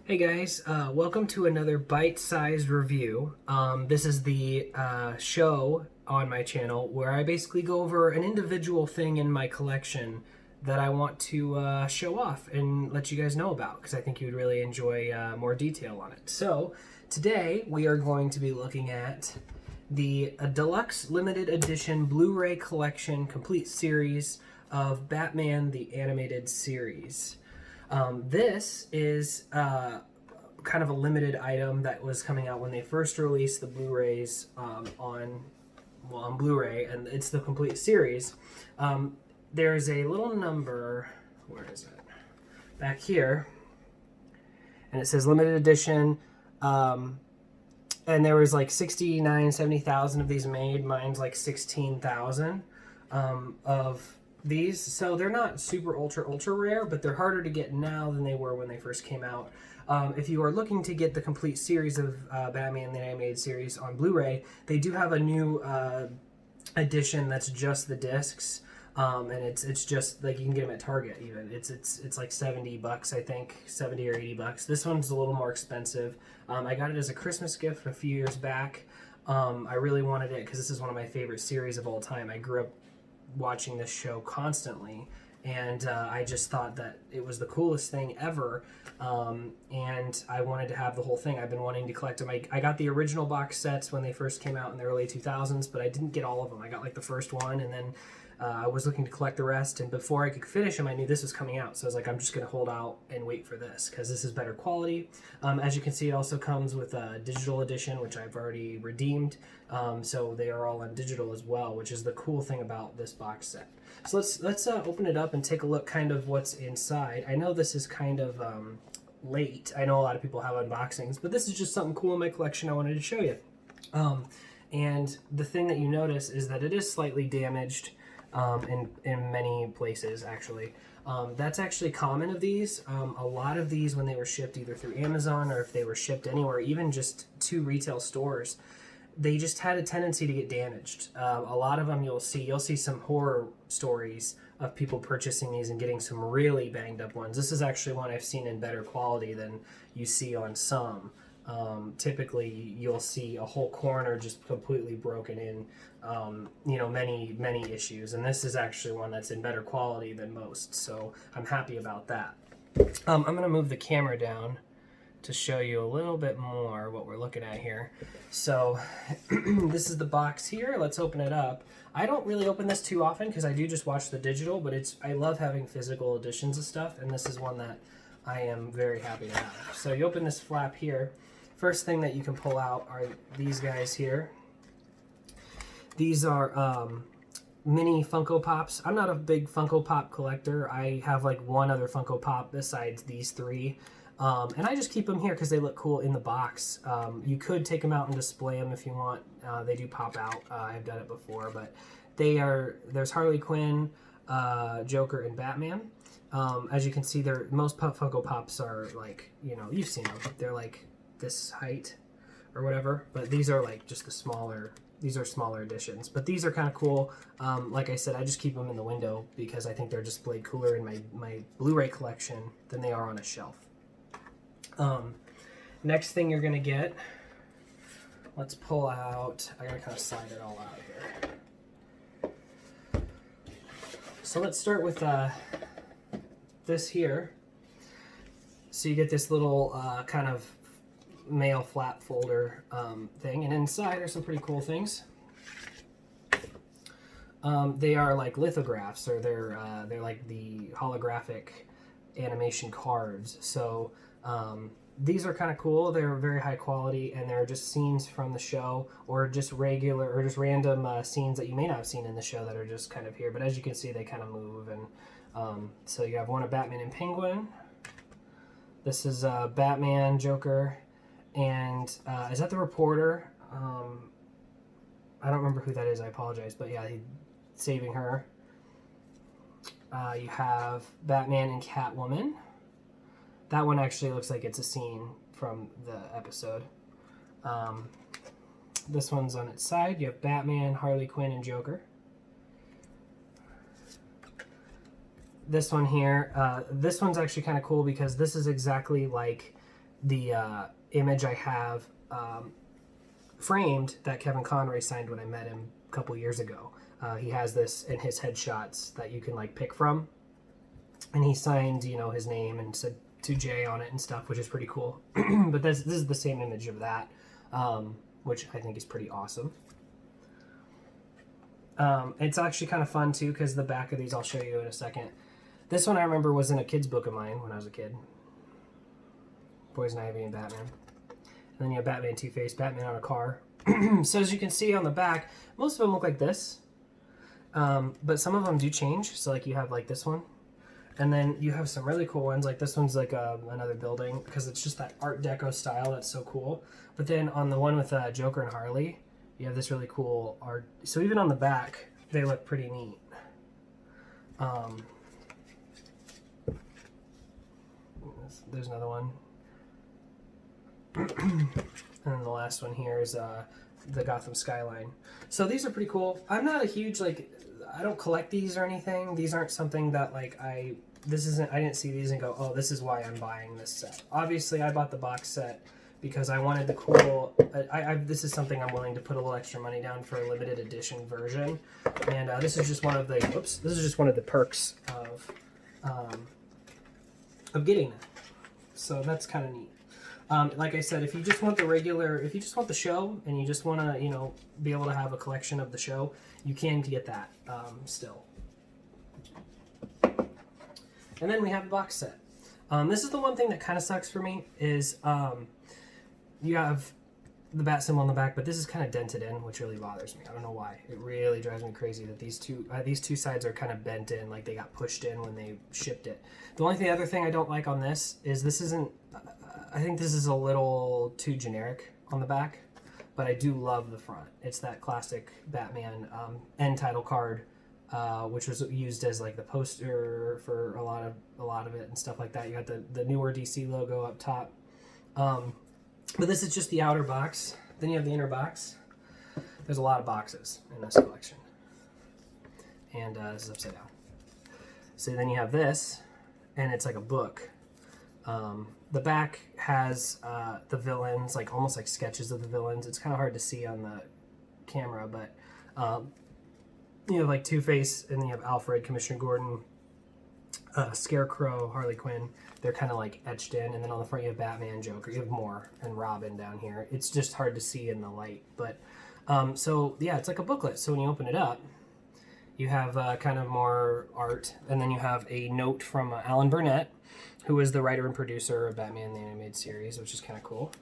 Hey guys, welcome to another bite-sized review. This is the show on my channel where I basically go over an individual thing in my collection that I want to show off and let you guys know about because I think you would really enjoy more detail on it. So today we are going to be looking at the Deluxe Limited Edition Blu-ray Collection Complete Series of Batman the Animated Series. This is kind of a limited item that was coming out when they first released the Blu-rays on Blu-ray, and it's the complete series. There's a little number, where is it? Back here, and it says limited edition, and there was like 70,000 of these made. Mine's like 16,000 of these, so they're not super ultra rare, but they're harder to get now than they were when they first came out. If you are looking to get the complete series of Batman the Animated Series on Blu-ray, they do have a new edition that's just the discs, and it's just like you can get them at Target even. It's like $70, I think, 70 or 80 bucks. This one's a little more expensive. I got it as a Christmas gift a few years back. I really wanted it because this is one of my favorite series of all time. I grew up watching this show constantly, and I just thought that it was the coolest thing ever, and I wanted to have the whole thing. I've been wanting to collect them. I got the original box sets when they first came out in the early 2000s, but I didn't get all of them. I got like the first one, and then I was looking to collect the rest, and before I could finish them, I knew this was coming out, so I was like, I'm just going to hold out and wait for this, because this is better quality. As you can see, it also comes with a digital edition, which I've already redeemed, so they are all on digital as well, which is the cool thing about this box set. So let's open it up and take a look kind of what's inside. I know this is kind of late. I know a lot of people have unboxings, but this is just something cool in my collection I wanted to show you. And the thing that you notice is that it is slightly damaged in many places, actually. That's actually common of these. A lot of these, when they were shipped either through Amazon or if they were shipped anywhere, even just to retail stores, they just had a tendency to get damaged. A lot of them you'll see some horror stories of people purchasing these and getting some really banged up ones. This is actually one I've seen in better quality than you see on some. Typically you'll see a whole corner just completely broken in, many issues, and this is actually one that's in better quality than most, so I'm happy about that. I'm going to move the camera down to show you a little bit more what we're looking at here. So this is the box here. Let's open it up. I don't really open this too often because I do just watch the digital, but I love having physical editions of stuff, and this is one that I am very happy to have. So you open this flap here. First thing that you can pull out are these guys here. These are mini Funko Pops. I'm not a big Funko Pop collector. I have like one other Funko Pop besides these three. And I just keep them here because they look cool in the box. You could take them out and display them if you want. They do pop out. I've done it before, but there's Harley Quinn, Joker, and Batman. As you can see, most Funko Pops are like, you've seen them. They're like this height or whatever, but these are like just these are smaller editions, but these are kind of cool. Like I said, I just keep them in the window because I think they're displayed cooler in my Blu-ray collection than they are on a shelf. Next thing you're gonna get, let's pull out, I gotta kind of slide it all out here. So let's start with this here. So you get this little kind of mail flap folder thing, and inside are some pretty cool things. They are like lithographs, or they're like the holographic animation cards. So these are kind of cool. They're very high quality, and they're just scenes from the show, or just regular or just random scenes that you may not have seen in the show that are just kind of here. But as you can see, they kind of move, and so you have one of Batman and Penguin. This is Batman, Joker, and is that the reporter? I don't remember who that is. I apologize, but yeah, he's saving her. You have Batman and Catwoman. That one actually looks like it's a scene from the episode. This one's on its side. You have Batman, Harley Quinn, and Joker. This one here, this one's actually kind of cool because this is exactly like the image I have framed that Kevin Conroy signed when I met him a couple years ago. He has this in his headshots that you can like pick from, and he signed, you know, his name and said 2J on it and stuff, which is pretty cool. But this is the same image of that, which I think is pretty awesome. It's actually kind of fun too, because the back of these I'll show you in a second. This one I remember was in a kid's book of mine when I was a kid. Poison Ivy and Batman. And then you have Batman, Two-Face, Batman on a car. So as you can see on the back, most of them look like this. But some of them do change. So like you have like this one. And then you have some really cool ones. Like this one's like another building, because it's just that Art Deco style that's so cool. But then on the one with Joker and Harley, you have this really cool art. So even on the back, they look pretty neat. There's another one. And then the last one here is the Gotham skyline. So these are pretty cool. I'm not a huge, like, I don't collect these or anything. These aren't something that, like, I didn't see these and go, oh, this is why I'm buying this set. Obviously, I bought the box set because I wanted the cool, this is something I'm willing to put a little extra money down for a limited edition version. And this is just one of the, this is just one of the perks of getting that. So that's kind of neat. Like I said, if you just want the show and you just want to, you know, be able to have a collection of the show, you can get that still. And then we have the box set. This is the one thing that kind of sucks for me is you have the bat symbol on the back, but this is kind of dented in, which really bothers me. I don't know why. It really drives me crazy that these two sides are kind of bent in, like they got pushed in when they shipped it. The other thing I don't like on this isn't. I think this is a little too generic on the back, but I do love the front. It's that classic Batman end title card, which was used as like the poster for a lot of it and stuff like that. You got the newer DC logo up top. But this is just the outer box. Then you have the inner box. There's a lot of boxes in this collection. And this is upside down. So then you have this, and it's like a book. The back has the villains, like almost like sketches of the villains. It's kind of hard to see on the camera, but you have like Two-Face, and then you have Alfred, Commissioner Gordon, Scarecrow, Harley Quinn. They're kind of like etched in, and then on the front you have Batman, Joker, you have more, and Robin down here. It's just hard to see in the light, but so yeah, it's like a booklet. So when you open it up, you have kind of more art, and then you have a note from Alan Burnett, who is the writer and producer of Batman the Animated Series, which is kind of cool.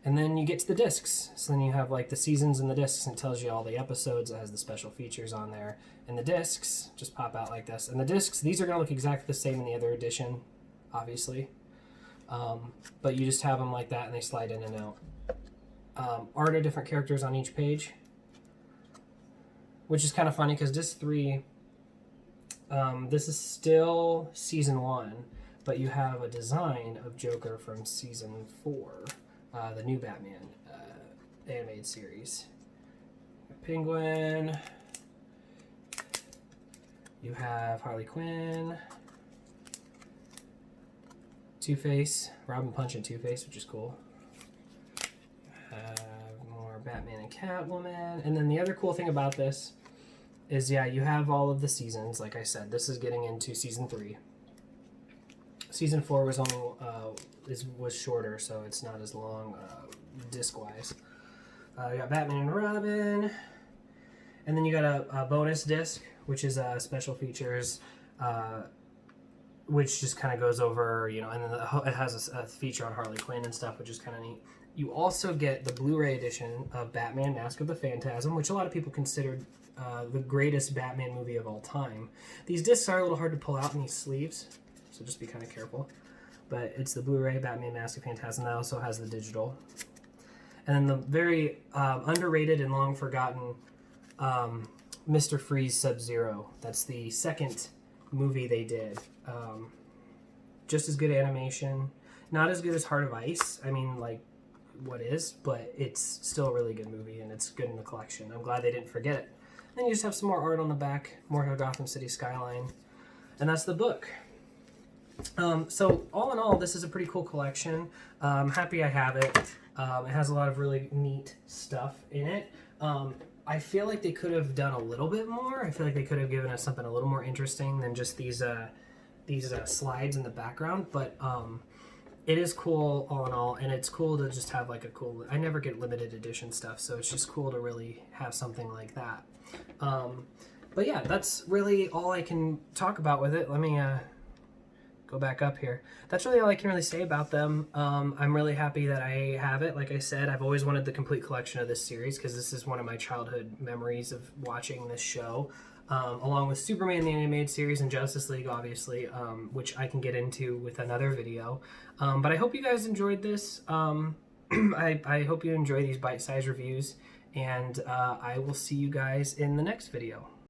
And then you get to the discs. So then you have like the seasons and the discs, and it tells you all the episodes. It has the special features on there. And the discs just pop out like this. And the discs, these are going to look exactly the same in the other edition, obviously. But you just have them like that, and they slide in and out. Art of different characters on each page, which is kind of funny because disc 3, this is still season 1, but you have a design of Joker from season 4, the new Batman animated series. Penguin. You have Harley Quinn. Two-Face. Robin punching Two-Face, which is cool. You have more Batman and Catwoman. And then the other cool thing about this is, yeah, you have all of the seasons. Like I said, this is getting into season 3. Season 4 was only was shorter, so it's not as long disc-wise. You got Batman and Robin, and then you got a bonus disc, which is special features, which just kind of goes over, you know, and then it has a feature on Harley Quinn and stuff, which is kind of neat. You also get the Blu-ray edition of Batman: Mask of the Phantasm, which a lot of people considered the greatest Batman movie of all time. These discs are a little hard to pull out in these sleeves, so just be kind of careful. But it's the Blu-ray Batman Mask of Phantasm. That also has the digital. And then the very underrated and long forgotten Mr. Freeze Sub-Zero. That's the second movie they did. Just as good animation. Not as good as Heart of Ice. I mean, like, what is? But it's still a really good movie, and it's good in the collection. I'm glad they didn't forget it. Then you just have some more art on the back. More of a Gotham City skyline. And that's the book. So all in all, this is a pretty cool collection. I'm happy I have it. It has a lot of really neat stuff in it. I feel like they could have done a little bit more. I feel like they could have given us something a little more interesting than just these slides in the background. But it is cool all in all, and it's cool to just have like a cool. I never get limited edition stuff, so it's just cool to really have something like that. But yeah, that's really all I can talk about with it. Let me go back up here. That's really all I can really say about them. I'm really happy that I have it. Like I said, I've always wanted the complete collection of this series because this is one of my childhood memories of watching this show, along with Superman the Animated Series and Justice League, obviously, which I can get into with another video. But I hope you guys enjoyed this. I hope you enjoy these bite-sized reviews, and I will see you guys in the next video.